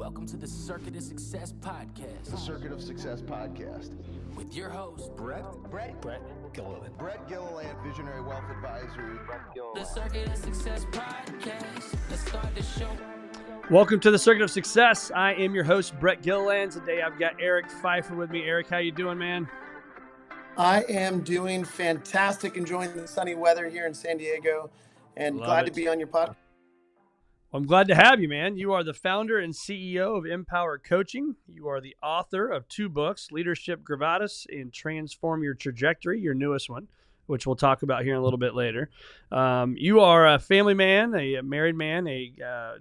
Welcome to the Circuit of Success Podcast. The Circuit of Success Podcast. With your host, Brett Gilliland. Brett Gilliland, Visionary Wealth Advisor. The Circuit of Success Podcast. Let's start the show. Welcome to the Circuit of Success. I am your host, Brett Gilliland. Today I've got Eric Pfeiffer with me. Eric, how you doing, man? I am doing fantastic, enjoying the sunny weather here in San Diego, and glad to be on your podcast. I'm glad to have you, man. You are the founder and CEO of MPWR Coaching. You are the author of 2 books, Leadership Gravitas and Transform Your Trajectory, your newest one, which we'll talk about here in a little bit later. You are a family man, a married man, a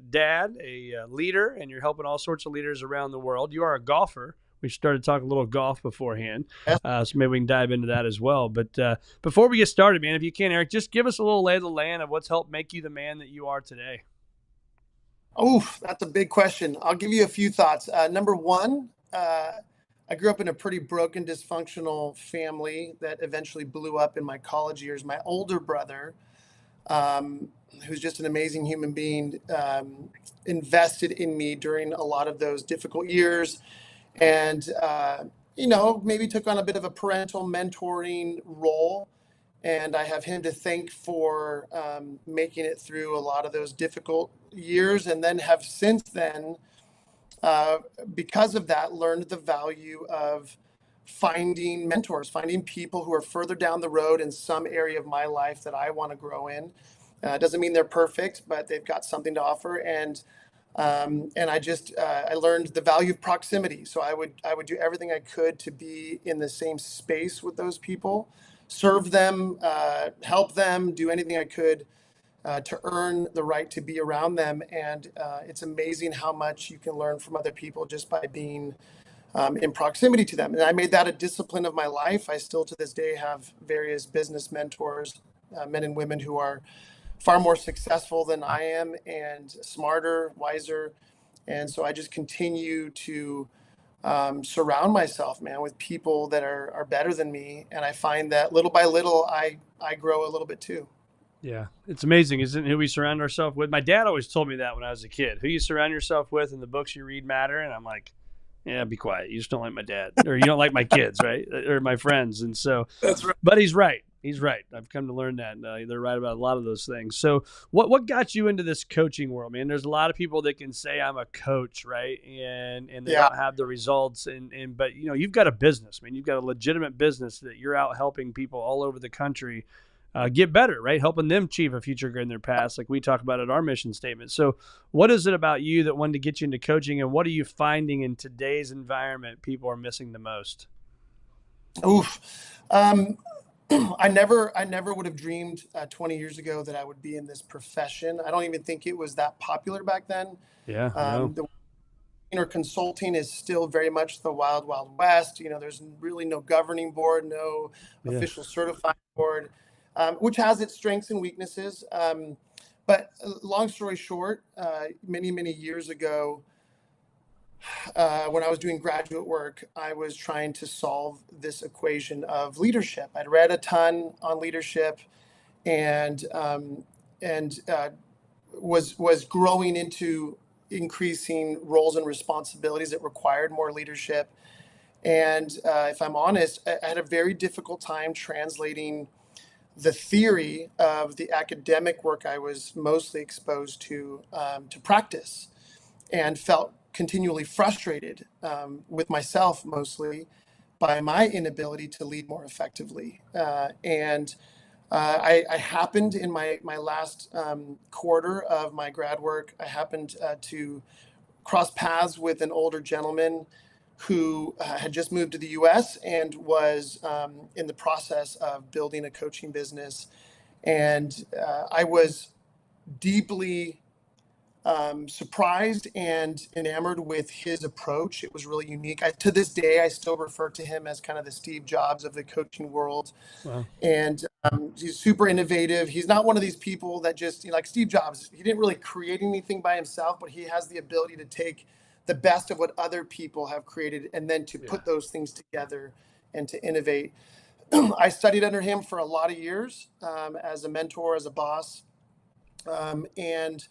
dad, a leader, and you're helping all sorts of leaders around the world. You are a golfer. We started talking a little golf beforehand, so maybe we can dive into that as well. But before we get started, man, if you can, Eric, just give us a little lay of the land of what's helped make you the man that you are today. Oh, that's a big question. I'll give you a few thoughts. Number one, I grew up in a pretty broken, dysfunctional family that eventually blew up in my college years. My older brother, who's just an amazing human being, invested in me during a lot of those difficult years. And, maybe took on a bit of a parental mentoring role. And I have him to thank for making it through a lot of those difficult years, and then have since then, because of that, learned the value of finding mentors, finding people who are further down the road in some area of my life that I want to grow in. Doesn't mean they're perfect, but they've got something to offer. And I learned the value of proximity. So I would do everything I could to be in the same space with those people, serve them, help them, do anything I could to earn the right to be around them. And it's amazing how much you can learn from other people just by being in proximity to them. And I made that a discipline of my life. I still to this day have various business mentors, men and women who are far more successful than I am and smarter, wiser. And so I just continue to surround myself, man, with people that are better than me. And I find that little by little, I grow a little bit too. Yeah, it's amazing, isn't it, who we surround ourselves with? My dad always told me that when I was a kid. Who you surround yourself with and the books you read matter. And I'm like, yeah, be quiet. You just don't like my dad, or you don't like my kids, right? Or my friends. And so, That's right. But he's right. He's right. I've come to learn that. They're right about a lot of those things. So what got you into this coaching world, man? There's a lot of people that can say I'm a coach, right? And they don't have the results. But you've got a business, man. You've got a legitimate business that you're out helping people all over the country get better, right? Helping them achieve a future in their past, like we talk about at our mission statement. So what is it about you that wanted to get you into coaching, and what are you finding in today's environment people are missing the most? Oof. I never would have dreamed 20 years ago that I would be in this profession. I don't even think it was that popular back then. Yeah. Consulting is still very much the wild, wild west. There's really no governing board, no official certifying board, which has its strengths and weaknesses. But long story short, many, many years ago, when I was doing graduate work, I was trying to solve this equation of leadership. I'd read a ton on leadership, and was growing into increasing roles and responsibilities that required more leadership. And if I'm honest, I had a very difficult time translating the theory of the academic work I was mostly exposed to practice, and felt continually frustrated with myself, mostly by my inability to lead more effectively. I happened in my last quarter of my grad work, I happened to cross paths with an older gentleman who had just moved to the US and was in the process of building a coaching business. And I was deeply surprised and enamored with his approach. It was really unique. To this day, I still refer to him as kind of the Steve Jobs of the coaching world. Wow. And he's super innovative. He's not one of these people that just, like Steve Jobs, he didn't really create anything by himself, but he has the ability to take the best of what other people have created and then to put those things together and to innovate. I studied under him for a lot of years as a mentor, as a boss, and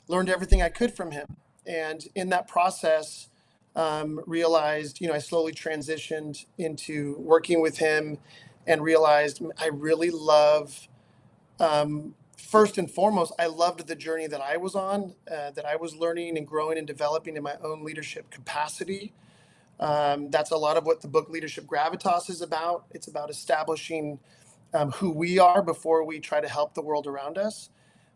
learned everything I could from him. And in that process, realized, I slowly transitioned into working with him and realized I really love, first and foremost, I loved the journey that I was on, that I was learning and growing and developing in my own leadership capacity. That's a lot of what the book Leadership Gravitas is about. It's about establishing who we are before we try to help the world around us.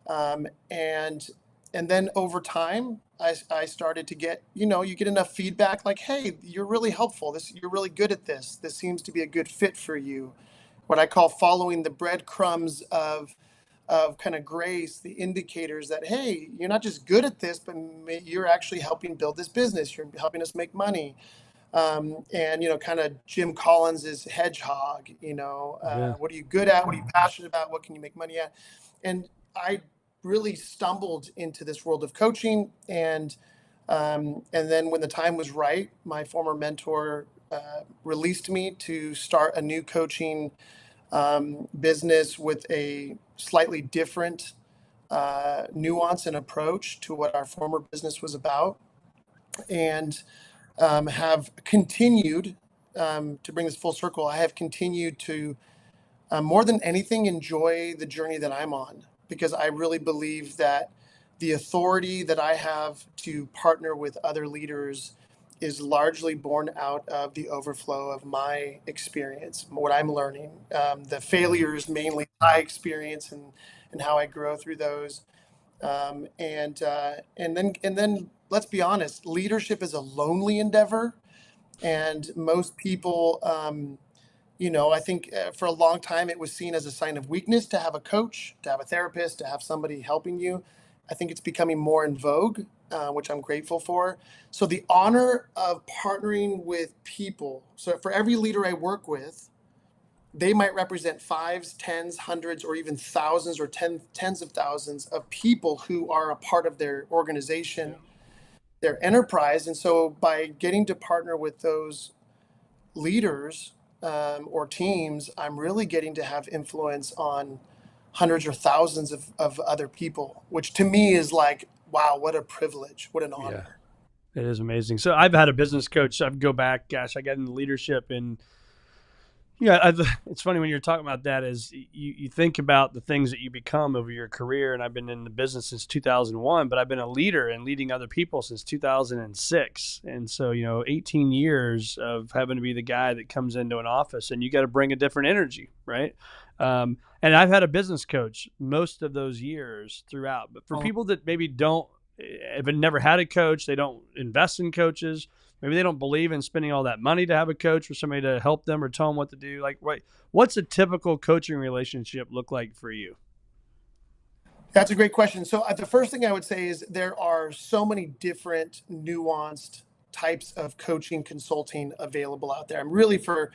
And then over time, I started to get, you get enough feedback like, hey, you're really helpful. You're really good at this. This seems to be a good fit for you. What I call following the breadcrumbs of kind of grace, the indicators that, hey, you're not just good at this, but you're actually helping build this business. You're helping us make money. And, kind of Jim Collins's hedgehog, what are you good at? What are you passionate about? What can you make money at? And I really stumbled into this world of coaching. And then when the time was right, my former mentor released me to start a new coaching business with a slightly different nuance and approach to what our former business was about. And have continued, to bring this full circle, I have continued to, more than anything, enjoy the journey that I'm on, because I really believe that the authority that I have to partner with other leaders is largely born out of the overflow of my experience, what I'm learning, the failures mainly I experience, and how I grow through those. And then let's be honest, leadership is a lonely endeavor, and most people, I think for a long time it was seen as a sign of weakness to have a coach, to have a therapist, to have somebody helping you. I think it's becoming more in vogue, which I'm grateful for. So the honor of partnering with people. So for every leader I work with, they might represent fives, tens, hundreds, or even thousands or tens of thousands of people who are a part of their organization, their enterprise. And so by getting to partner with those leaders or teams, I'm really getting to have influence on hundreds or thousands of other people, which to me is like, wow, what a privilege, what an honor. It is amazing. So I've had a business coach. I go back, I got into leadership and it's funny when you're talking about that is you think about the things that you become over your career. And I've been in the business since 2001, but I've been a leader and leading other people since 2006. And so, 18 years of having to be the guy that comes into an office and you got to bring a different energy, right? And I've had a business coach most of those years throughout, but for people that maybe have never had a coach, they don't invest in coaches. Maybe they don't believe in spending all that money to have a coach or somebody to help them or tell them what to do. Like, what's a typical coaching relationship look like for you? That's a great question. So the first thing I would say is there are so many different nuanced types of coaching consulting available out there. I'm really for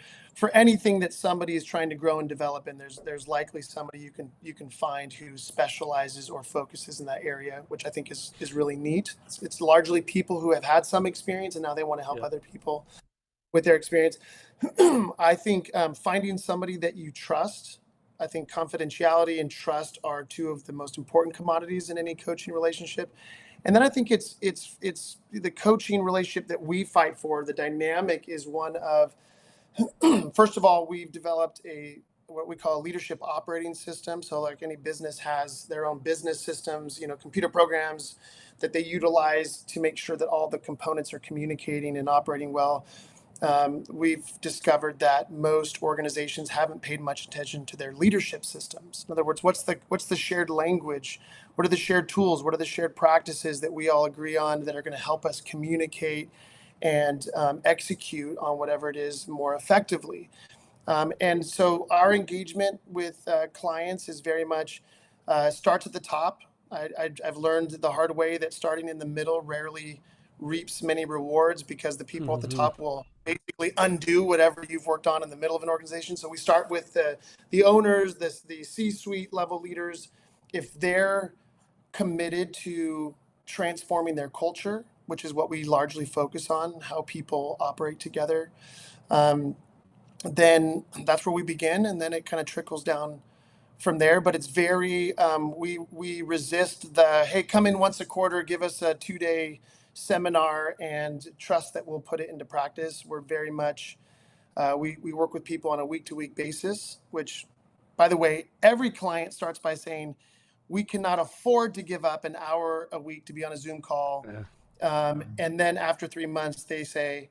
anything that somebody is trying to grow and develop, and there's likely somebody you can find who specializes or focuses in that area, which I think is really neat. It's largely people who have had some experience and now they want to help other people with their experience. I think finding somebody that you trust. I think confidentiality and trust are two of the most important commodities in any coaching relationship. And then I think it's the coaching relationship that we fight for. The dynamic is one of, first of all, we've developed what we call a leadership operating system. So like any business has their own business systems, computer programs that they utilize to make sure that all the components are communicating and operating well. We've discovered that most organizations haven't paid much attention to their leadership systems. In other words, what's the shared language? What are the shared tools? What are the shared practices that we all agree on that are going to help us communicate and execute on whatever it is more effectively? And so our engagement with clients is very much starts at the top. I've learned the hard way that starting in the middle rarely reaps many rewards because the people at the top will basically undo whatever you've worked on in the middle of an organization. So we start with the owners, the C-suite level leaders. If they're committed to transforming their culture, which is what we largely focus on, how people operate together, then that's where we begin, and then it kind of trickles down from there. But it's very we resist the, hey, come in once a quarter, give us a 2-day seminar and trust that we'll put it into practice. We're very much, we work with people on a week-to-week basis, which, by the way, every client starts by saying, we cannot afford to give up an hour a week to be on a Zoom call. And then after 3 months, they say,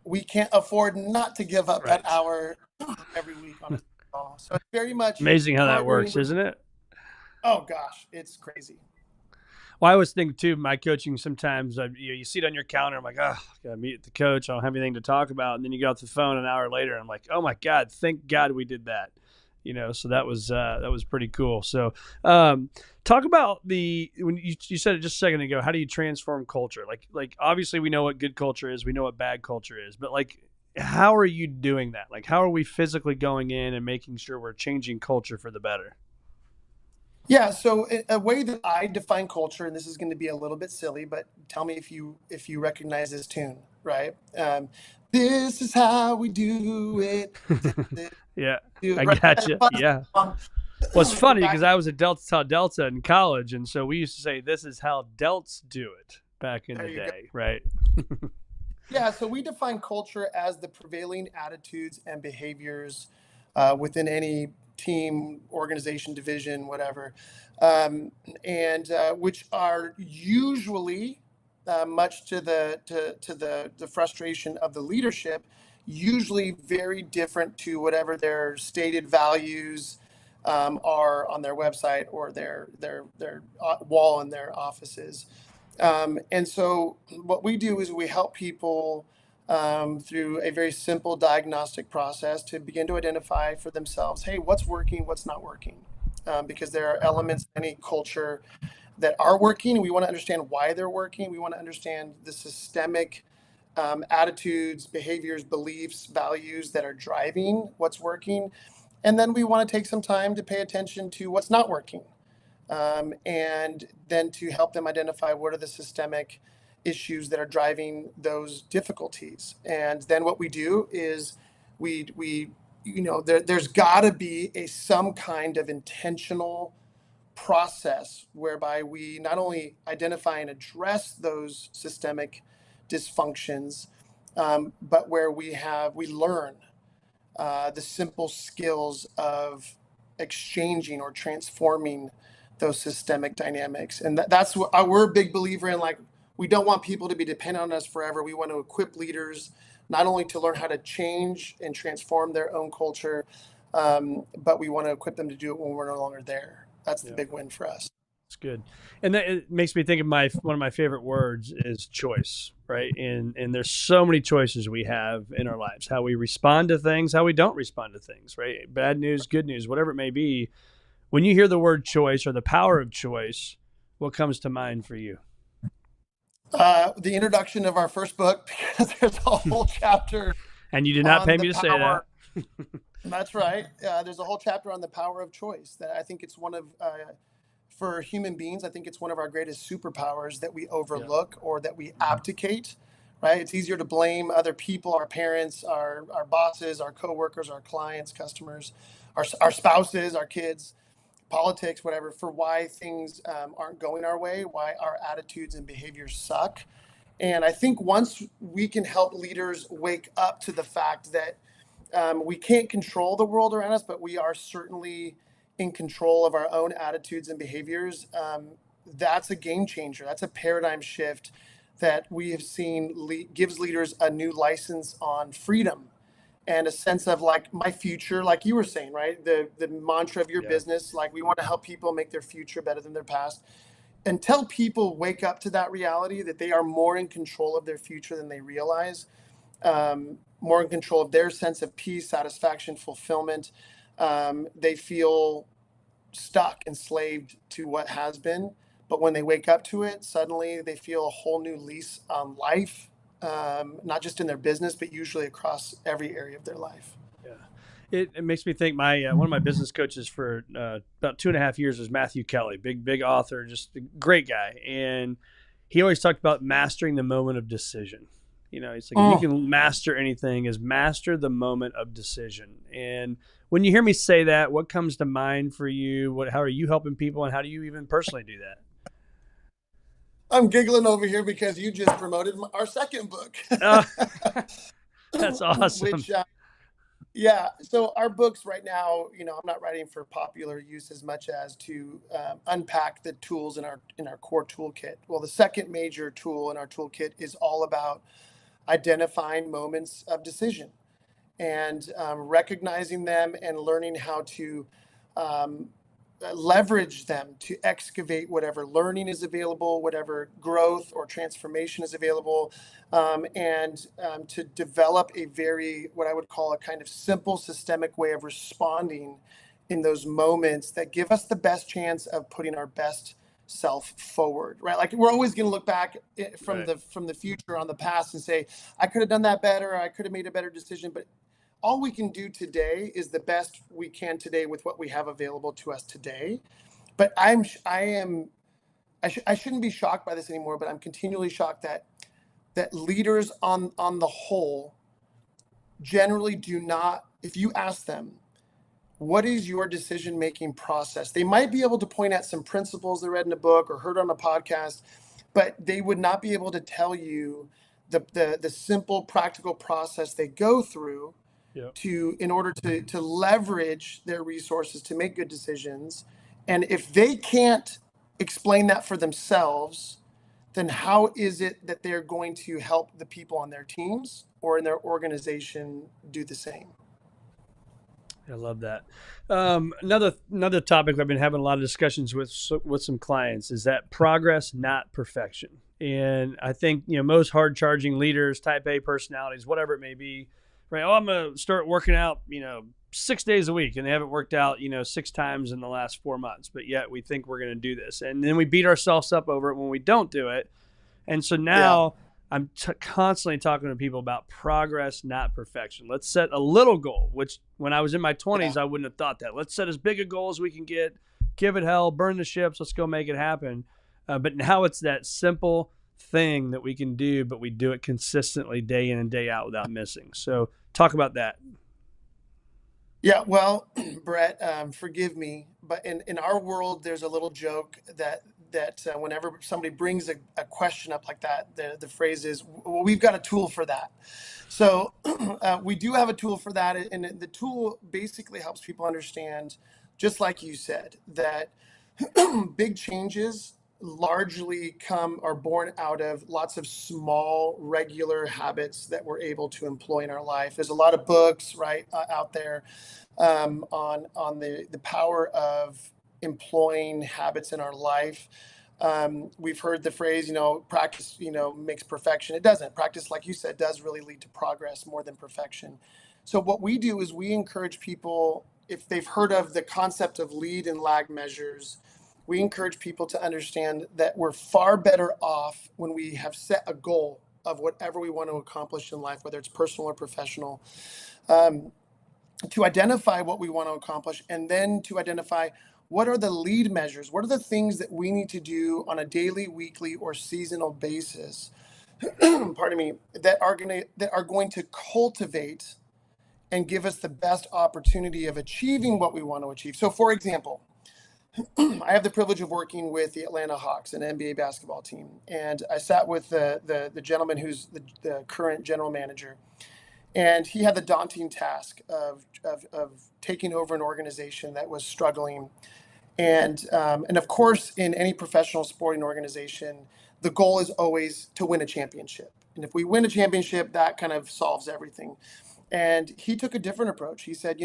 we can't afford not to give up that hour every week on a Zoom call. So it's very much amazing how that works, isn't it? Oh gosh, it's crazy. Well, I always think too, my coaching sometimes, you see it on your calendar. I'm like, oh, I got to meet the coach. I don't have anything to talk about. And then you get off the phone an hour later. And I'm like, oh my God, thank God we did that. So that was pretty cool. So talk about when you said it just a second ago, how do you transform culture? Like obviously we know what good culture is. We know what bad culture is. But like, how are you doing that? Like, how are we physically going in and making sure we're changing culture for the better? Yeah, so a way that I define culture, and this is going to be a little bit silly, but tell me if you recognize this tune, right? This is how we do it. Yeah, I gotcha. Yeah. Well, it's funny because I was at Delta in college, and so we used to say, "This is how Delts do it" back in the day, right? Yeah, so we define culture as the prevailing attitudes and behaviors within any team, organization, division, whatever, and which are usually, much to the frustration of the leadership, usually very different to whatever their stated values are on their website or their wall in their offices. And so what we do is we help people through a very simple diagnostic process to begin to identify for themselves, hey, what's working, what's not working? Because there are elements in any culture that are working, and we want to understand why they're working. We want to understand the systemic attitudes, behaviors, beliefs, values that are driving what's working. And then we want to take some time to pay attention to what's not working. And then to help them identify what are the systemic issues that are driving those difficulties. And then what we do is there's got to be some kind of intentional process whereby we not only identify and address those systemic dysfunctions, but where we learn the simple skills of exchanging or transforming those systemic dynamics. And that's what we're a big believer in. Like, we don't want people to be dependent on us forever. We want to equip leaders not only to learn how to change and transform their own culture, but we want to equip them to do it when we're no longer there. That's the big win for us. It's good. And that, it makes me think of one of my favorite words is choice, right? And there's so many choices we have in our lives, how we respond to things, how we don't respond to things, right? Bad news, good news, whatever it may be. When you hear the word choice or the power of choice, what comes to mind for you? The introduction of our first book, because there's a whole chapter. And you did not pay me to say that. That's right. There's a whole chapter on the power of choice that I think it's one of, for human beings, I think it's one of our greatest superpowers that we overlook or that we abdicate, right? It's easier to blame other people, our parents, our bosses, our coworkers, our clients, customers, our spouses, our kids, politics, whatever, for why things aren't going our way, why our attitudes and behaviors suck. And I think once we can help leaders wake up to the fact that we can't control the world around us, but we are certainly in control of our own attitudes and behaviors, that's a game changer. That's a paradigm shift that we have seen gives leaders a new license on freedom and a sense of like my future, like you were saying, right? The mantra of your business, like we want to help people make their future better than their past. Until people wake up to that reality that they are more in control of their future than they realize, more in control of their sense of peace, satisfaction, fulfillment, they feel stuck, enslaved to what has been. But when they wake up to it, suddenly they feel a whole new lease on life. Not just in their business, but usually across every area of their life. Yeah, it makes me think. One of my business coaches for about 2.5 years was Matthew Kelly, big author, just a great guy, and he always talked about mastering the moment of decision. He's like, if you can master anything, is master the moment of decision. And when you hear me say that, what comes to mind for you? How are you helping people, and how do you even personally do that? I'm giggling over here because you just promoted our second book. That's awesome. Which, yeah. So our books right now, I'm not writing for popular use as much as to unpack the tools in our core toolkit. Well, the second major tool in our toolkit is all about identifying moments of decision and recognizing them and learning how to um, leverage them to excavate whatever learning is available, whatever growth or transformation is available, and to develop a very, what I would call a kind of simple systemic way of responding in those moments that give us the best chance of putting our best self forward, right? Like we're always going to look back from Right. the future on the past and say, I could have done that better, or I could have made a better decision, but all we can do today is the best we can today with what we have available to us today. But I shouldn't be shocked by this anymore, but I'm continually shocked that leaders on the whole generally do not, if you ask them, what is your decision making process? They might be able to point at some principles they read in a book or heard on a podcast, but they would not be able to tell you the simple practical process they go through in order to leverage their resources to make good decisions. And if they can't explain that for themselves, then how is it that they're going to help the people on their teams or in their organization do the same? I love that. Another topic I've been having a lot of discussions with some clients is that progress, not perfection. And I think most hard charging leaders, Type A personalities, whatever it may be, right? Oh, I'm gonna start working out, 6 days a week, and they haven't worked out, 6 times in the last 4 months, but yet we think we're gonna do this, and then we beat ourselves up over it when we don't do it. And so now I'm constantly talking to people about progress, not perfection. Let's set a little goal, which when I was in my 20s, I wouldn't have thought that. Let's set as big a goal as we can get, give it hell, burn the ships, let's go make it happen. But now it's that simple thing that we can do, but we do it consistently day in and day out without missing. So talk about that. Yeah, well, Brett, forgive me, but in our world, there's a little joke that whenever somebody brings a question up like that, the phrase is, well, we've got a tool for that. So we do have a tool for that. And the tool basically helps people understand, just like you said, that big changes largely are born out of lots of small, regular habits that we're able to employ in our life. There's a lot of books, right, out there on the power of employing habits in our life. We've heard the phrase, practice, makes perfection. It doesn't. Practice, like you said, does really lead to progress more than perfection. So what we do is we encourage people, if they've heard of the concept of lead and lag measures, we encourage people to understand that we're far better off when we have set a goal of whatever we want to accomplish in life, whether it's personal or professional, to identify what we want to accomplish, and then to identify what are the lead measures, what are the things that we need to do on a daily, weekly, or seasonal basis, pardon me, that are going to cultivate and give us the best opportunity of achieving what we want to achieve. So, for example, I have the privilege of working with the Atlanta Hawks, an NBA basketball team, and I sat with the gentleman who's the current general manager, and he had the daunting task of taking over an organization that was struggling, and of course, in any professional sporting organization, the goal is always to win a championship, and if we win a championship, that kind of solves everything. And he took a different approach. He said,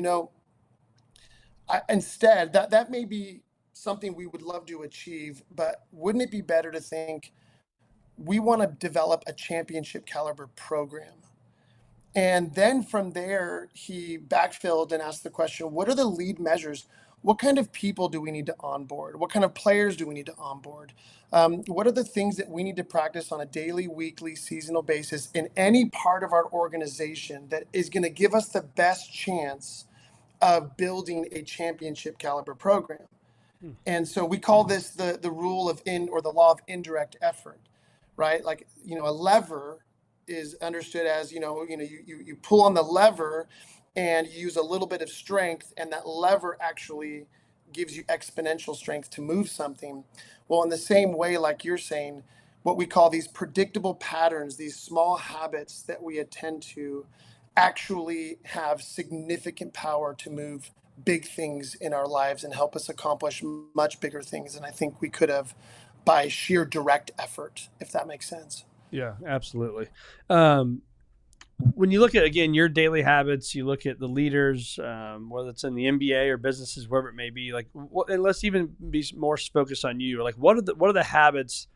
instead, that may be something we would love to achieve, but wouldn't it be better to think we want to develop a championship caliber program? And then from there, he backfilled and asked the question, what are the lead measures? What kind of people do we need to onboard? What kind of players do we need to onboard? What are the things that we need to practice on a daily, weekly, seasonal basis in any part of our organization that is going to give us the best chance of building a championship caliber program? And so we call this the rule of the law of indirect effort, right? Like, a lever is understood as, you pull on the lever and you use a little bit of strength, and that lever actually gives you exponential strength to move something. Well, in the same way, like you're saying, what we call these predictable patterns, these small habits that we attend to, actually have significant power to move big things in our lives and help us accomplish much bigger things than I think we could have by sheer direct effort, if that makes sense. Yeah, absolutely. When you look at, again, your daily habits, you look at the leaders, whether it's in the MBA or businesses, wherever it may be, like, and let's even be more focused on you. Like, what are the habits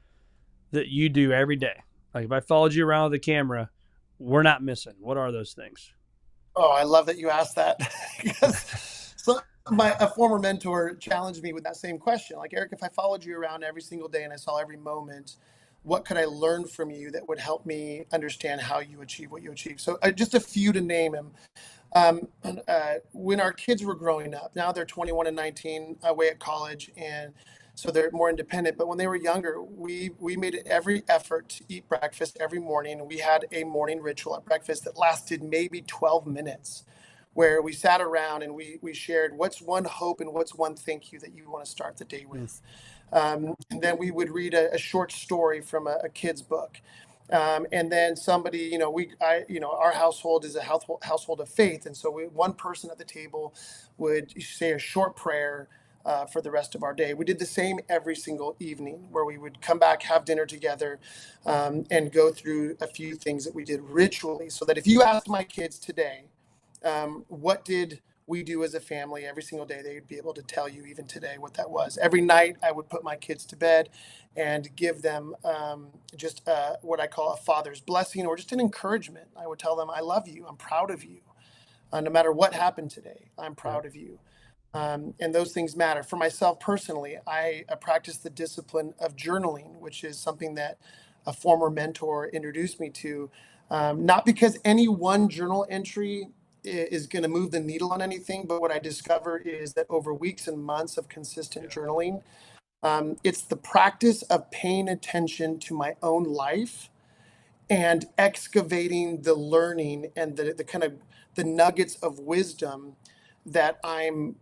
that you do every day? Like, if I followed you around with the camera, we're not missing. What are those things? Oh, I love that you asked that. Because a former mentor challenged me with that same question. Like, Eric, if I followed you around every single day and I saw every moment, what could I learn from you that would help me understand how you achieve what you achieve? So just a few to name them. When our kids were growing up, now they're 21 and 19 away at college, and so they're more independent. But when they were younger, we made every effort to eat breakfast every morning. We had a morning ritual at breakfast that lasted maybe 12 minutes, where we sat around and we shared what's one hope and what's one thank you that you want to start the day with. And then we would read a short story from a kid's book. And then somebody, our household is a household of faith. And so one person at the table would say a short prayer for the rest of our day. We did the same every single evening, where we would come back, have dinner together, and go through a few things that we did ritually. So that if you asked my kids today, what did we do as a family every single day, they'd be able to tell you even today what that was. Every night I would put my kids to bed and give them just what I call a father's blessing, or just an encouragement. I would tell them, I love you. I'm proud of you. No matter what happened today, I'm proud of you. And those things matter. For myself personally, I practice the discipline of journaling, which is something that a former mentor introduced me to, not because any one journal entry is going to move the needle on anything, but what I discovered is that over weeks and months of consistent journaling, it's the practice of paying attention to my own life and excavating the learning and the kind of the nuggets of wisdom that I'm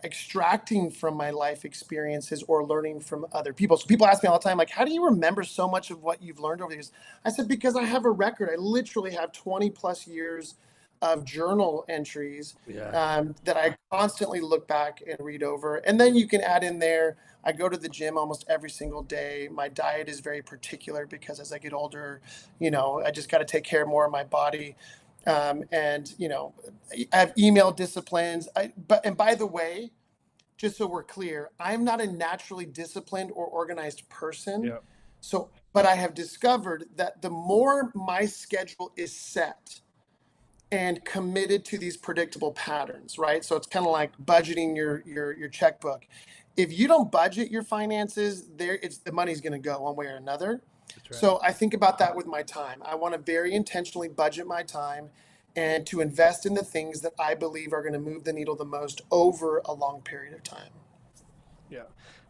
extracting from my life experiences or learning from other people. So people ask me all the time, like, how do you remember so much of what you've learned over the years? I said, because I have a record. I literally have 20 plus years of journal entries that I constantly look back and read over. And then you can add in there, I go to the gym almost every single day. My diet is very particular because as I get older, I just got to take care more of my body. And I have email disciplines. And by the way, just so we're clear, I'm not a naturally disciplined or organized person. Yep. So, but I have discovered that the more my schedule is set and committed to these predictable patterns, right? So it's kind of like budgeting your checkbook. If you don't budget your finances, the money's going to go one way or another. Right. So I think about that with my time. I want to very intentionally budget my time and to invest in the things that I believe are going to move the needle the most over a long period of time. Yeah.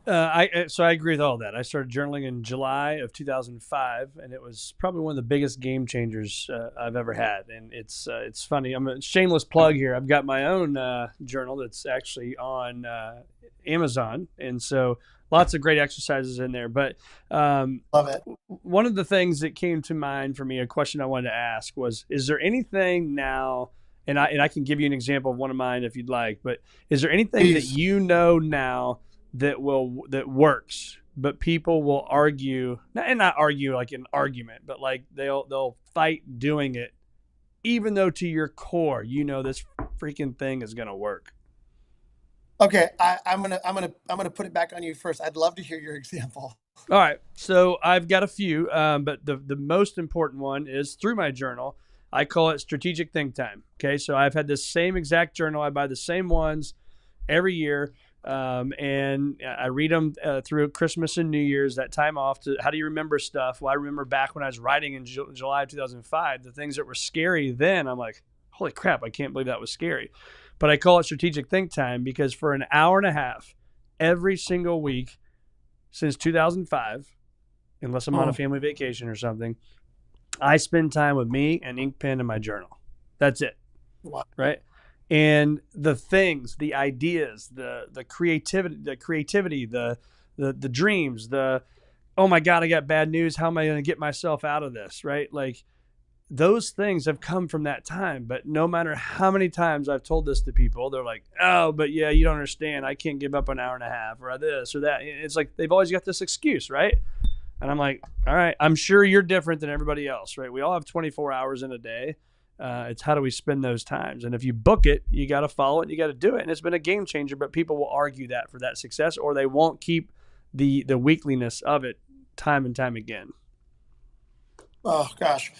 So I agree with all that. I started journaling in July of 2005, and it was probably one of the biggest game changers I've ever had. And it's funny. I'm a shameless plug here. I've got my own journal that's actually on Amazon, and so lots of great exercises in there. But love it. One of the things that came to mind for me, a question I wanted to ask was: is there anything now? And I can give you an example of one of mine if you'd like. But is there anything Please. that you know now that works, but people will argue, and not argue like an argument, but like they'll fight doing it, even though to your core this freaking thing is gonna work? Okay, I'm gonna put it back on you first. I'd love to hear your example. All right, so I've got a few, but the most important one is through my journal. I call it strategic think time. Okay, so I've had this same exact journal. I buy the same ones every year. And I read them through Christmas and New Year's, that time off. How do you remember stuff? Well, I remember back when I was writing in July of 2005, the things that were scary then, I'm like, holy crap, I can't believe that was scary. But I call it strategic think time because for an hour and a half every single week since 2005, unless I'm on a family vacation or something, I spend time with me, an ink pen, and my journal. That's it. Wow. Right? And the things, the ideas, the creativity, the dreams, the oh my God, I got bad news. How am I going to get myself out of this? Right? Like those things have come from that time. But no matter how many times I've told this to people, they're like, oh, but yeah, you don't understand. I can't give up an hour and a half or this or that. It's like they've always got this excuse, right? And I'm like, all right, I'm sure you're different than everybody else, right? We all have 24 hours in a day. It's how do we spend those times? And if you book it, you got to follow it. You got to do it. And it's been a game changer, but people will argue that for that success, or they won't keep the weakliness of it time and time again. Oh gosh.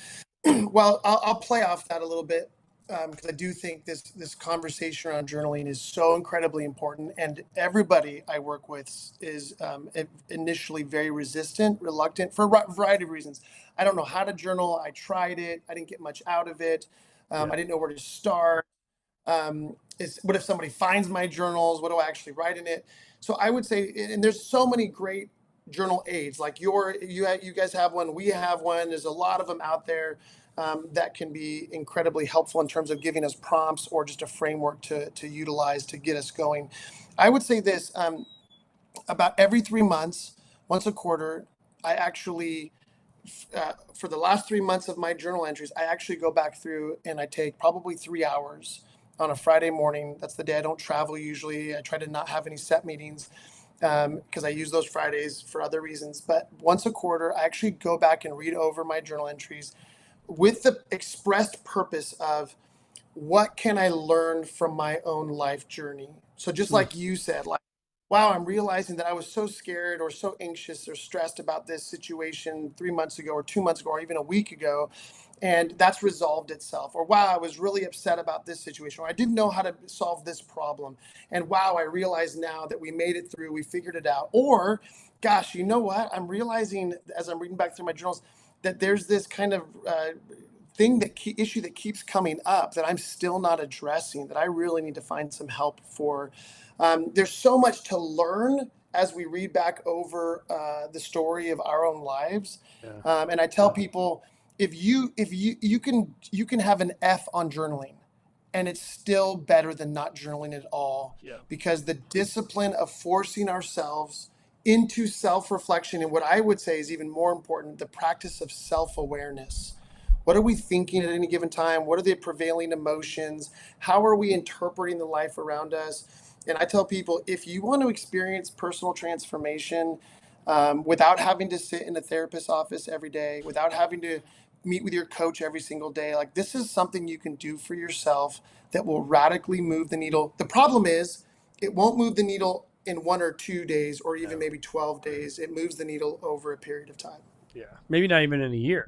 Well, I'll play off that a little bit because I do think this conversation around journaling is so incredibly important, and everybody I work with is initially very resistant, reluctant for a variety of reasons. I don't know how to journal. I tried it. I didn't get much out of it. I didn't know where to start. What if somebody finds my journals? What do I actually write in it? So I would say, and there's so many great journal aids, like you guys have one, we have one. There's a lot of them out there that can be incredibly helpful in terms of giving us prompts or just a framework to utilize to get us going. I would say this, about every 3 months, once a quarter, I actually, for the last 3 months of my journal entries, I actually go back through and I take probably 3 hours on a Friday morning. That's the day I don't travel usually. I try to not have any set meetings because I use those Fridays for other reasons. But once a quarter, I actually go back and read over my journal entries with the expressed purpose of what can I learn from my own life journey. So just like you said, like, wow, I'm realizing that I was so scared or so anxious or stressed about this situation 3 months ago or 2 months ago or even a week ago, and that's resolved itself. Or wow, I was really upset about this situation, or I didn't know how to solve this problem, and wow, I realize now that we made it through, we figured it out. Or gosh, you know what, I'm realizing as I'm reading back through my journals that there's this kind of issue that keeps coming up that I'm still not addressing, that I really need to find some help for. There's so much to learn as we read back over the story of our own lives. And I tell people, if you can have an F on journaling, and it's still better than not journaling at all. Yeah. Because the discipline of forcing ourselves into self-reflection, and what I would say is even more important, the practice of self-awareness. What are we thinking at any given time? What are the prevailing emotions? How are we interpreting the life around us? And I tell people, if you want to experience personal transformation without having to sit in a therapist's office every day, without having to meet with your coach every single day, like this is something you can do for yourself that will radically move the needle. The problem is it won't move the needle in 1 or 2 days or even maybe 12 days. It moves the needle over a period of time. Yeah. Maybe not even in a year.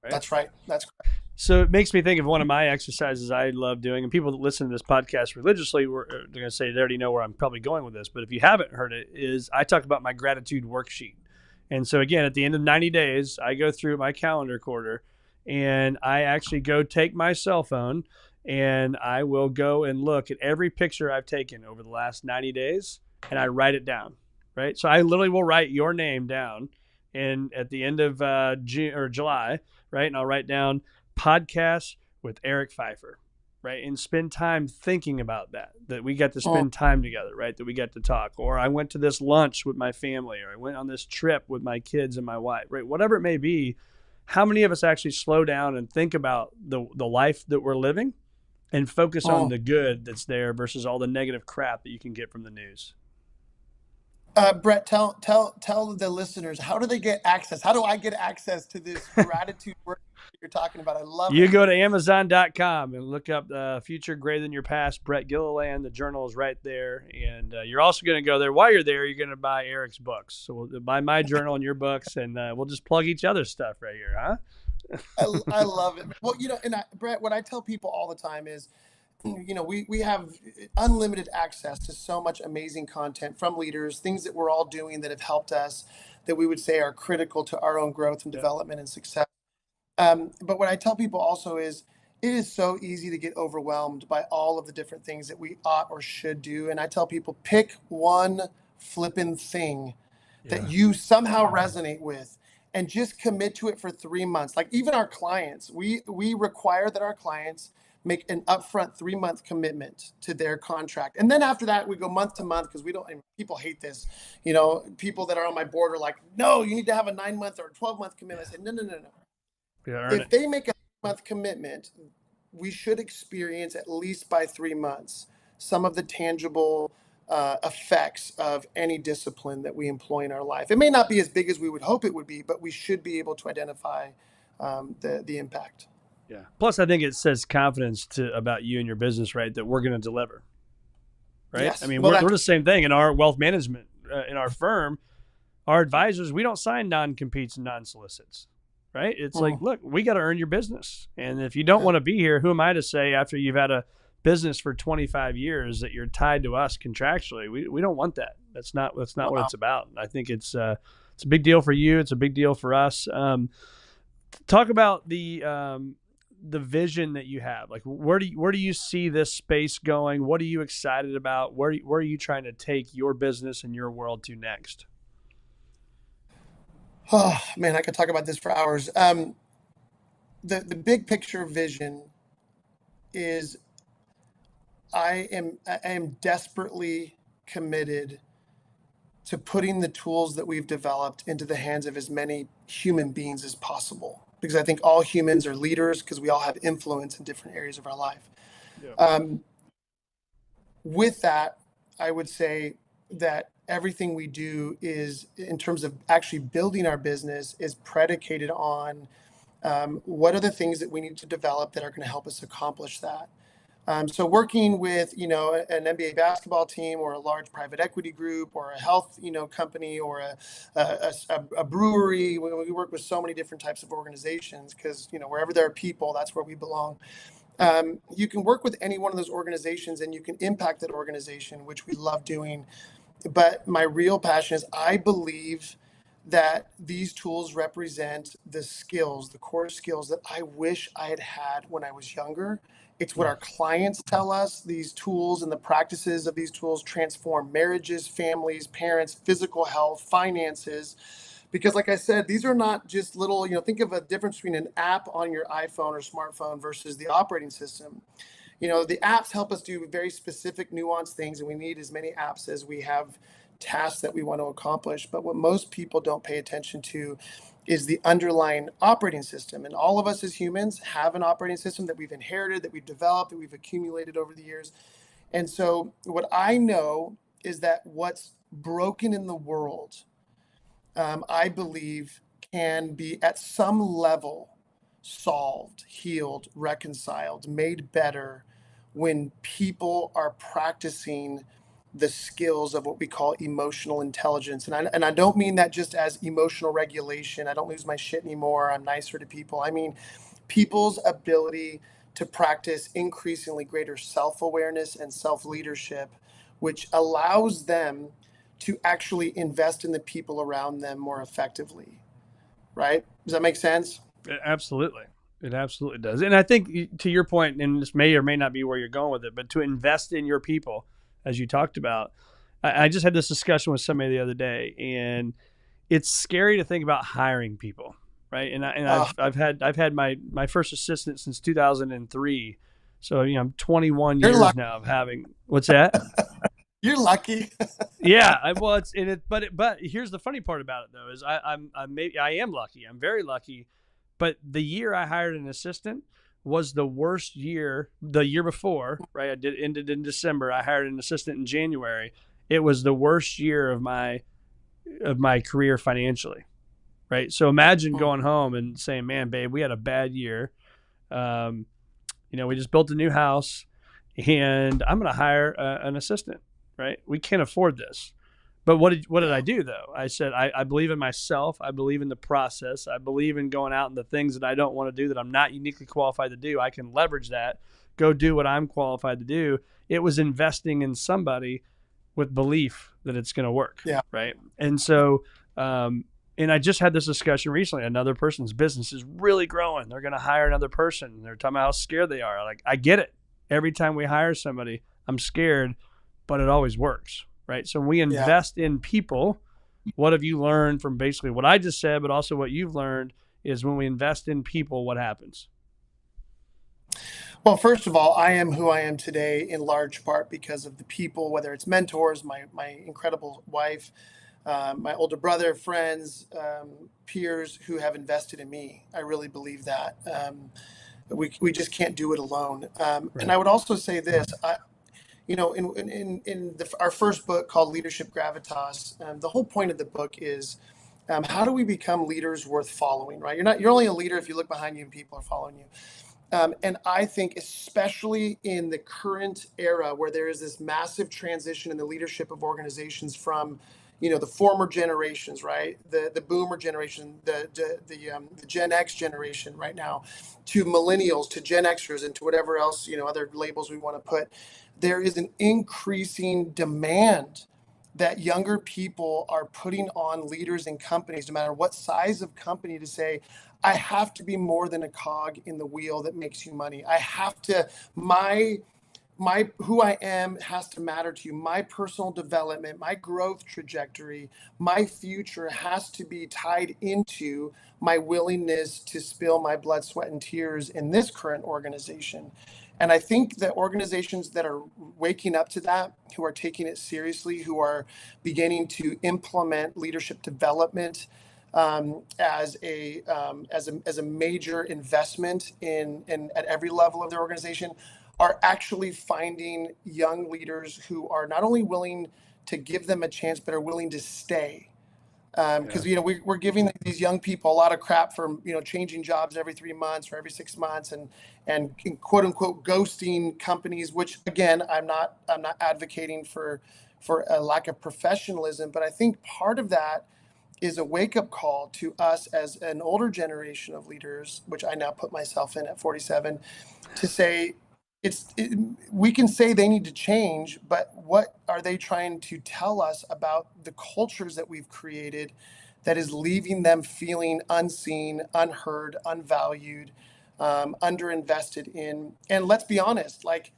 Right? That's right. That's correct. So it makes me think of one of my exercises I love doing, and people that listen to this podcast religiously, they're going to say they already know where I'm probably going with this. But if you haven't heard it, is I talk about my gratitude worksheet. And so again, at the end of 90 days, I go through my calendar quarter, and I actually go take my cell phone, and I will go and look at every picture I've taken over the last 90 days, and I write it down. Right. So I literally will write your name down, and at the end of June or July, right, and I'll write down podcast with Eric Pfeiffer, right? And spend time thinking about that we got to spend time together, right? That we got to talk, or I went to this lunch with my family, or I went on this trip with my kids and my wife, right? Whatever it may be, how many of us actually slow down and think about the life that we're living and focus on the good that's there versus all the negative crap that you can get from the news? Brett, tell the listeners, how do they get access? How do I get access to this gratitude work that you're talking about? I love it. You go to Amazon.com and look up Future Greater Than Your Past, Brett Gilliland. The journal is right there. And you're also going to go there. While you're there, you're going to buy Eric's books. So we'll buy my journal and your books, and we'll just plug each other's stuff right here, huh? I love it. Well, Brett, what I tell people all the time is, we have unlimited access to so much amazing content from leaders, things that we're all doing that have helped us, that we would say are critical to our own growth and development and success. But what I tell people also is, it is so easy to get overwhelmed by all of the different things that we ought or should do. And I tell people, pick one flippin' thing that you somehow resonate with and just commit to it for 3 months. Like even our clients, we require that our clients make an upfront 3-month commitment to their contract. And then after that, we go month to month, because we don't, and people hate this. People that are on my board are like, no, you need to have a 9-month or 12-month commitment. I said, no. If they make a month commitment, we should experience, at least by 3 months, some of the tangible effects of any discipline that we employ in our life. It may not be as big as we would hope it would be, but we should be able to identify the impact. Yeah. Plus, I think it says confidence about you and your business, right? That we're going to deliver, right? Yes. I mean, Well, we're the same thing in our wealth management, in our firm. Our advisors, we don't sign non-competes and non-solicits, right? It's like, look, we got to earn your business. And if you don't want to be here, who am I to say after you've had a business for 25 years that you're tied to us contractually? We don't want that. That's not what it's about. I think it's a big deal for you. It's a big deal for us. Talk about the vision that you have. Like, where do you see this space going? What are you excited about? Where are you trying to take your business and your world to next? Oh man, I could talk about this for hours. The big picture vision is I am desperately committed to putting the tools that we've developed into the hands of as many human beings as possible. Because I think all humans are leaders, because we all have influence in different areas of our life. Yeah. With that, I would say that everything we do is, in terms of actually building our business, is predicated on what are the things that we need to develop that are going to help us accomplish that. So working with, an NBA basketball team, or a large private equity group, or a health, company, or a brewery. We work with so many different types of organizations, because, wherever there are people, that's where we belong. You can work with any one of those organizations and you can impact that organization, which we love doing. But my real passion is, I believe that these tools represent the core skills that I wish I had had when I was younger. It's what our clients tell us. These tools and the practices of these tools transform marriages, families, parents, physical health, finances. Because like I said, these are not just little, think of a difference between an app on your iPhone or smartphone versus the operating system. The apps help us do very specific, nuanced things, and we need as many apps as we have tasks that we want to accomplish. But what most people don't pay attention to is the underlying operating system. And all of us as humans have an operating system that we've inherited, that we've developed, that we've accumulated over the years. And so what I know is that what's broken in the world, I believe, can be at some level solved, healed, reconciled, made better when people are practicing the skills of what we call emotional intelligence. And I don't mean that just as emotional regulation. I don't lose my shit anymore. I'm nicer to people. I mean people's ability to practice increasingly greater self-awareness and self-leadership, which allows them to actually invest in the people around them more effectively. Right? Does that make sense? Absolutely. It absolutely does. And I think, to your point, and this may or may not be where you're going with it, but to invest in your people, as you talked about. I just had this discussion with somebody the other day, and it's scary to think about hiring people, right? And I've had my first assistant since 2003, so I'm 21 You're years lucky. now of having. What's that? You're lucky. Yeah, well, it's in it, but here's the funny part about it though, is I am lucky. I'm very lucky, but the year I hired an assistant was the worst year. The year before, right? Ended in December. I hired an assistant in January. It was the worst year of my career financially, right? So imagine going home and saying, "Man, babe, we had a bad year. We just built a new house, and I'm going to hire an assistant, right? We can't afford this." But what did I do though? I said, I believe in myself. I believe in the process. I believe in going out and the things that I don't want to do, that I'm not uniquely qualified to do. I can leverage that, go do what I'm qualified to do. It was investing in somebody with belief that it's going to work. Yeah. Right. And so, and I just had this discussion recently. Another person's business is really growing. They're going to hire another person. They're talking about how scared they are. Like, I get it. Every time we hire somebody, I'm scared, but it always works. Right. So when we invest in people, what have you learned from basically what I just said, but also what you've learned is when we invest in people, what happens? Well, first of all, I am who I am today in large part because of the people, whether it's mentors, my incredible wife, my older brother, friends, peers who have invested in me. I really believe that. We just can't do it alone. And Right. I would also say this, our first book called Leadership Gravitas, the whole point of the book is how do we become leaders worth following, right? You're only a leader if you look behind you and people are following you. And I think, especially in the current era where there is this massive transition in the leadership of organizations from, the former generations, right, the boomer generation, the Gen X generation right now, to millennials, to Gen Xers, and to whatever else, other labels we want to put, there is an increasing demand that younger people are putting on leaders and companies, no matter what size of company, to say, I have to be more than a cog in the wheel that makes you money. I have to, my who I am has to matter to you. My personal development, my growth trajectory, my future has to be tied into my willingness to spill my blood, sweat, and tears in this current organization. And I think that organizations that are waking up to that, who are taking it seriously, who are beginning to implement leadership development as a major investment in at every level of their organization, are actually finding young leaders who are not only willing to give them a chance, but are willing to stay. Because we're giving these young people a lot of crap for changing jobs every 3 months or every 6 months, and quote unquote ghosting companies. Which again, I'm not advocating for a lack of professionalism, but I think part of that is a wake up call to us as an older generation of leaders, which I now put myself in at 47, to say we can say they need to change, but what are they trying to tell us about the cultures that we've created that is leaving them feeling unseen, unheard, unvalued, underinvested in? And let's be honest, like,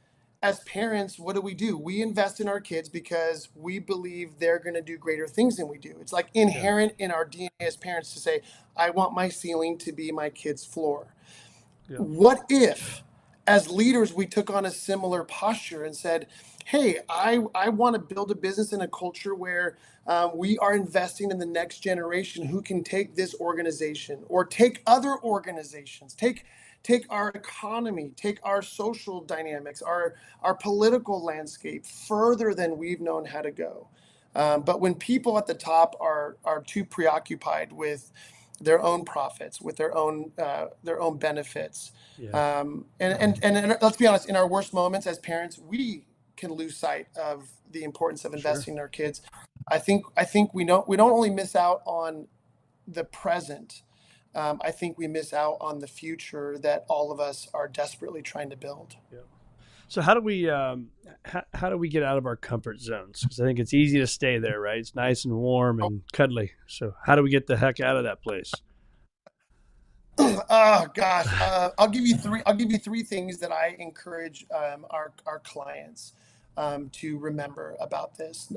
as parents, what do? We invest in our kids because we believe they're going to do greater things than we do. It's like inherent in our DNA as parents to say, I want my ceiling to be my kid's floor. Yeah. What if, as leaders, we took on a similar posture and said, hey, I want to build a business in a culture where we are investing in the next generation who can take this organization or take other organizations, take our economy, take our social dynamics, our political landscape further than we've known how to go. But when people at the top are too preoccupied with their own profits, with their own benefits, Yeah. and let's be honest, in our worst moments as parents, we can lose sight of the importance of Sure. investing in our kids. I think we don't only miss out on the present. I think we miss out on the future that all of us are desperately trying to build. Yeah. So how do we get out of our comfort zones? Because I think it's easy to stay there, right? It's nice and warm and cuddly. So how do we get the heck out of that place? Oh gosh, I'll give you three. I'll give you three things that I encourage our clients to remember about this.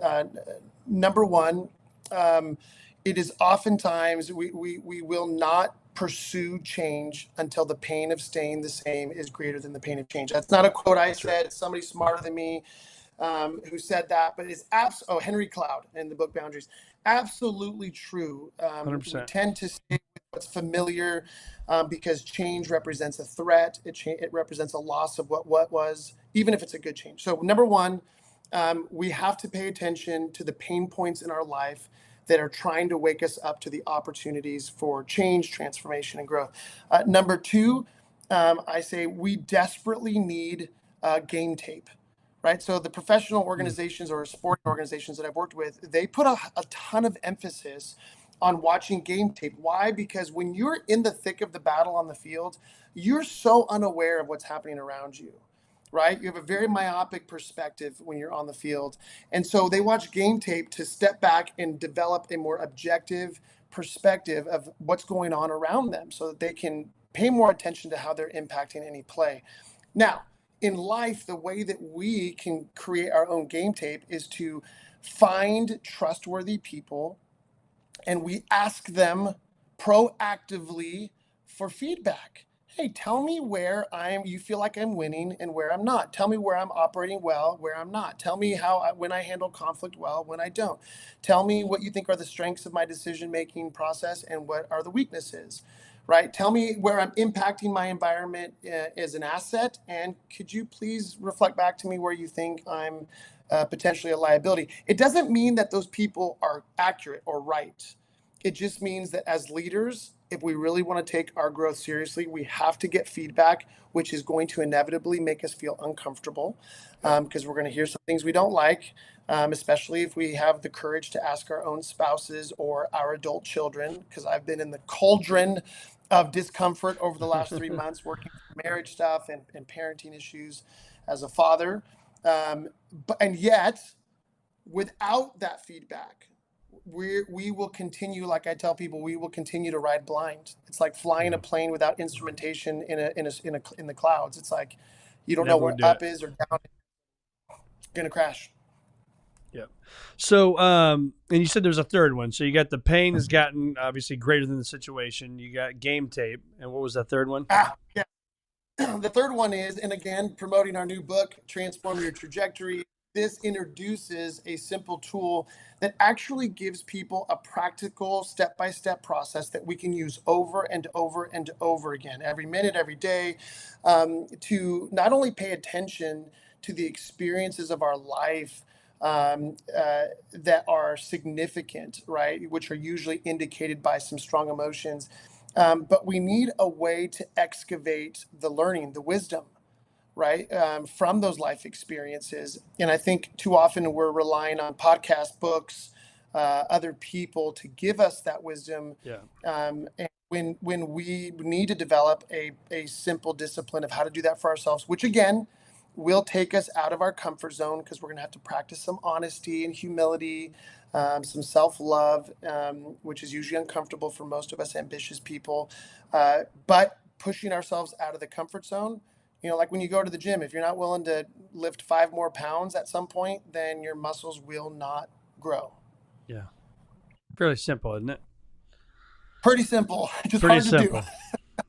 Number one, it is oftentimes we will not pursue change until the pain of staying the same is greater than the pain of change. That's not a quote I said. It's somebody smarter than me who said that, but it's Henry Cloud in the book Boundaries. Absolutely true. We 100%. tend to stay with what's familiar because change represents a threat. It represents a loss of what was, even if it's a good change. So number one, we have to pay attention to the pain points in our life that are trying to wake us up to the opportunities for change, transformation, and growth. Number two, I say we desperately need game tape. Right. So the professional organizations or sporting organizations that I've worked with, they put a ton of emphasis on watching game tape. Why? Because when you're in the thick of the battle on the field, you're so unaware of what's happening around you. Right. You have a very myopic perspective when you're on the field. And so they watch game tape to step back and develop a more objective perspective of what's going on around them so that they can pay more attention to how they're impacting any play. Now, in life, the way that we can create our own game tape is to find trustworthy people and we ask them proactively for feedback. hey, tell me where you feel like I'm winning and where I'm not. Tell me where I'm operating well, where I'm not. Tell me when I handle conflict well, when I don't. Tell me what you think are the strengths of my decision-making process and what are the weaknesses, right? Tell me where I'm impacting my environment as an asset. And could you please reflect back to me where you think I'm potentially a liability? It doesn't mean that those people are accurate or right. It just means that as leaders, if we really want to take our growth seriously, we have to get feedback, which is going to inevitably make us feel uncomfortable because we're going to hear some things we don't like, especially if we have the courage to ask our own spouses or our adult children, because I've been in the cauldron of discomfort over the last 3 months working through marriage stuff and parenting issues as a father. And yet, without that feedback, we will continue, like I tell people, we will continue to ride blind. It's like flying a plane without instrumentation in the clouds. It's like you don't know where up is or down is. You're gonna crash. Yeah. So, and you said there's a third one. So you got the pain has gotten obviously greater than the situation. You got game tape, and what was that third one? Yeah. The third one is, and again, promoting our new book, Transform Your Trajectory. This introduces a simple tool that actually gives people a practical step-by-step process that we can use over and over and over again, every minute, every day, to not only pay attention to the experiences of our life that are significant, right, which are usually indicated by some strong emotions, but we need a way to excavate the learning, the wisdom, right, from those life experiences. And I think too often we're relying on podcast, books, other people to give us that wisdom. Yeah. And when we need to develop a simple discipline of how to do that for ourselves, which again will take us out of our comfort zone, because we're going to have to practice some honesty and humility, some self-love, which is usually uncomfortable for most of us ambitious people, but pushing ourselves out of the comfort zone. You know, like when you go to the gym, if you're not willing to lift 5 more pounds at some point, then your muscles will not grow. Yeah. Fairly simple, isn't it? Pretty simple. Just Pretty hard simple. to do.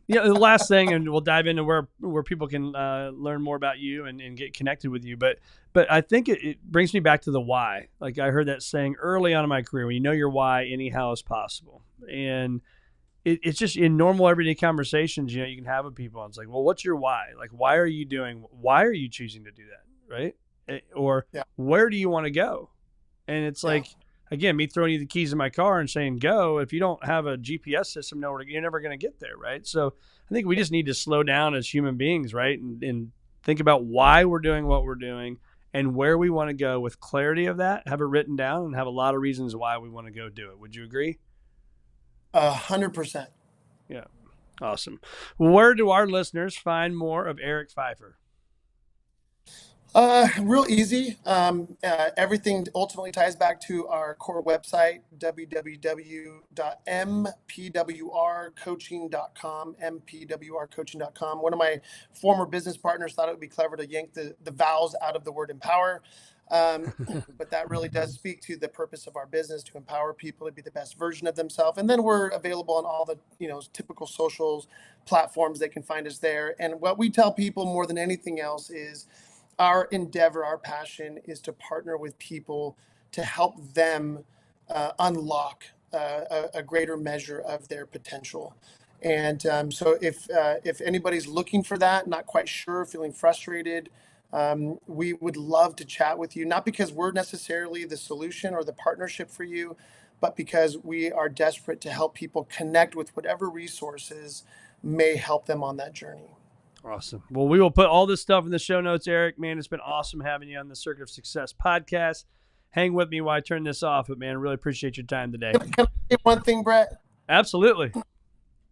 Yeah. The last thing, and we'll dive into where people can learn more about you and get connected with you. But I think it brings me back to the why. Like I heard that saying early on in my career, when you know your why, anyhow is possible. And it's just in normal everyday conversations, you know, you can have with people. And it's like, well, what's your why? Like, why are you choosing to do that? Right. Or where do you want to go? And it's like, again, me throwing you the keys in my car and saying, go, if you don't have a GPS system, you're never going to get there. Right. So I think we just need to slow down as human beings, right. And think about why we're doing what we're doing and where we want to go with clarity of that, have it written down and have a lot of reasons why we want to go do it. Would you agree? 100%. Yeah. Awesome. Where do our listeners find more of Eric Pfeiffer? Real easy. Everything ultimately ties back to our core website, www.mpwrcoaching.com, mpwrcoaching.com. One of my former business partners thought it would be clever to yank the vowels out of the word empower. But that really does speak to the purpose of our business, to empower people to be the best version of themselves. And then we're available on all the, typical socials platforms. They can find us there. And what we tell people more than anything else is our endeavor, our passion is to partner with people to help them unlock a greater measure of their potential. And so if anybody's looking for that, not quite sure, feeling frustrated, we would love to chat with you, not because we're necessarily the solution or the partnership for you, but because we are desperate to help people connect with whatever resources may help them on that journey. Awesome. Well, we will put all this stuff in the show notes, Eric. Man, it's been awesome having you on the Circuit of Success podcast. Hang with me while I turn this off, but man, I really appreciate your time today. Can I say one thing, Brett? Absolutely.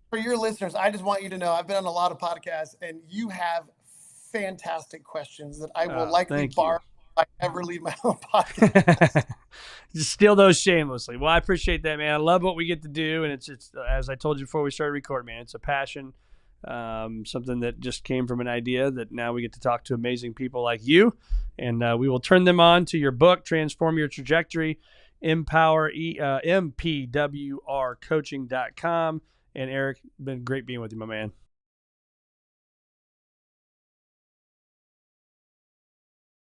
For your listeners, I just want you to know I've been on a lot of podcasts, and you have fantastic questions that I will likely borrow if I ever leave my own podcast. Just steal those shamelessly. Well, I appreciate that, man. I love what we get to do, and it's as I told you before we started recording, man, it's a passion. Something that just came from an idea that now we get to talk to amazing people like you, and we will turn them on to your book, Transform Your Trajectory, MPWRcoaching.com. And Eric, been great being with you, my man.